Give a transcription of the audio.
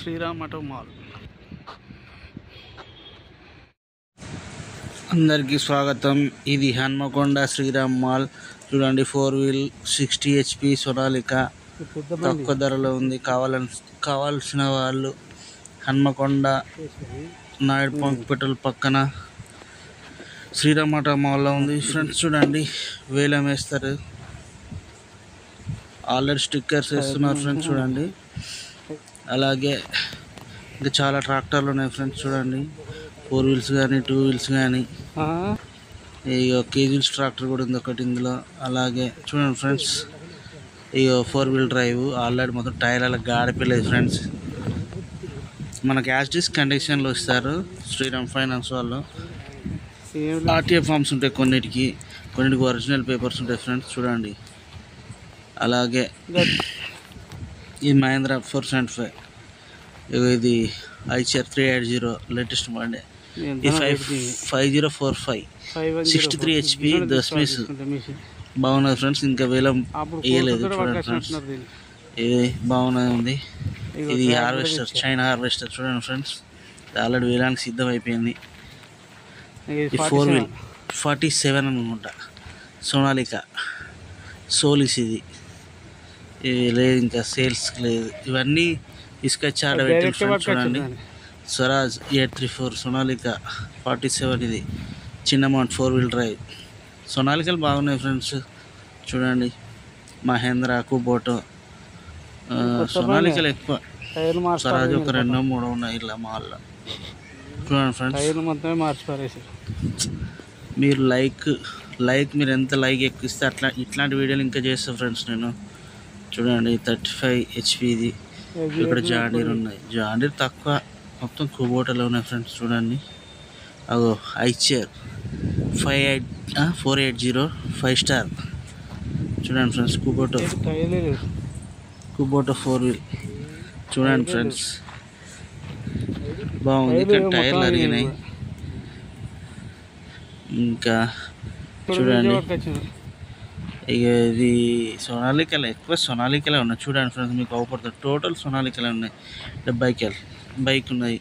Sriram auto mall. అందరికీ స్వాగతం. ఇది హన్మకొండ శ్రీరామ్ మాల్. చూడండి, 4 వీల్ 60 HP సొనాలిక తక్కువ ధరలో ఉంది. కావాల్సిన వాళ్ళు హన్మకొండ నాయుడు పంక్ పెట్రోల్ పక్కన శ్రీరామ్ ఆటో మాల్లో ఉంది ఫ్రెండ్స్. చూడండి, వేలం వేస్తారు. ఆల్రెడీ స్టిక్కర్స్ వేస్తున్నారు ఫ్రెండ్స్. చూడండి, అలాగే ఇంకా చాలా ట్రాక్టర్లు ఉన్నాయి ఫ్రెండ్స్. చూడండి, 4 వీల్స్ కానీ 2 వీల్స్ కానీ, ఇక కేజీల్స్ ట్రాక్టర్ కూడా ఉంది ఒకటి ఇందులో. అలాగే చూడండి ఫ్రెండ్స్, ఇక 4 వీల్ డ్రైవ్ ఆల్రెడీ మొత్తం టైర్ల గాడిపోలేదు ఫ్రెండ్స్. మనకి యాస్టిస్ కండిషన్లో ఇస్తారు శ్రీరామ్ ఫైనాన్స్ వాళ్ళు. ఆర్టీఏ ఫామ్స్ ఉంటాయి కొన్నిటికి ఒరిజినల్ పేపర్స్ ఉంటాయి ఫ్రెండ్స్. చూడండి, అలాగే ఇది మహేంద్ర 475, ఇది ఐచర్ 380 లేటెస్ట్ మోడల్. ఇది 5045 63 HP 10 పీస్ బాగున్నది ఫ్రెండ్స్. ఇంకా వేలం వేయలేదు. చూడండి ఫ్రెండ్స్, ఇది బాగున్నది ఉంది. ఇది హార్వెస్టర్, చైనా హార్వెస్టర్. చూడండి ఫ్రెండ్స్, ఆల్రెడీ వేలానికి సిద్ధం అయిపోయింది. ఈ 4 వీల్ 47 అనుకుంటా, సోనాలిక సోలిస్. ఇది లేదు, ఇంకా సేల్స్కి లేదు. ఇవన్నీ తీసుకొచ్చి ఆడ పెట్టిన ఫ్రెండ్స్. చూడండి, స్వరాజ్ 834 సోనాలిక 47. ఇది చిన్న అమౌంట్ 4 వీల్ డ్రైవ్. సోనాలికలు బాగున్నాయి ఫ్రెండ్స్. చూడండి, మహేంద్ర కుబోటో, సోనాలికలు ఎక్కువ. స్వరాజ్ ఒక 2-3 ఉన్నాయి ఇలా మాల్లో. చూడండి ఫ్రెండ్స్, మీరు మీరు ఎంత లైక్ ఎక్కువ ఇస్తే ఇట్లాంటి వీడియోలు ఇంకా చేస్తాను ఫ్రెండ్స్ నేను. చూడండి, 35 HP. ఇది ఇక్కడ జాండీర్ ఉన్నాయి. జాండీర్ తక్కువ, మొత్తం కుబోటాలో ఉన్నాయి ఫ్రెండ్స్. చూడండి, అగో ఐచర్ 480 5 స్టార్. చూడండి ఫ్రెండ్స్, కుబోటో 4 వీల్. చూడండి ఫ్రెండ్స్, బాగుంది. ఇక్కడ టైర్లు అరిగినాయి. ఇంకా చూడండి, ఇక ఇది సోనాలికలే ఎక్కువ, సోనాలికలే ఉన్నాయి. చూడండి ఫ్రెండ్స్, మీకు అవపడుతుంది. టోటల్ సోనాలికలే ఉన్నాయి. 70 బైక్ ఉన్నాయి.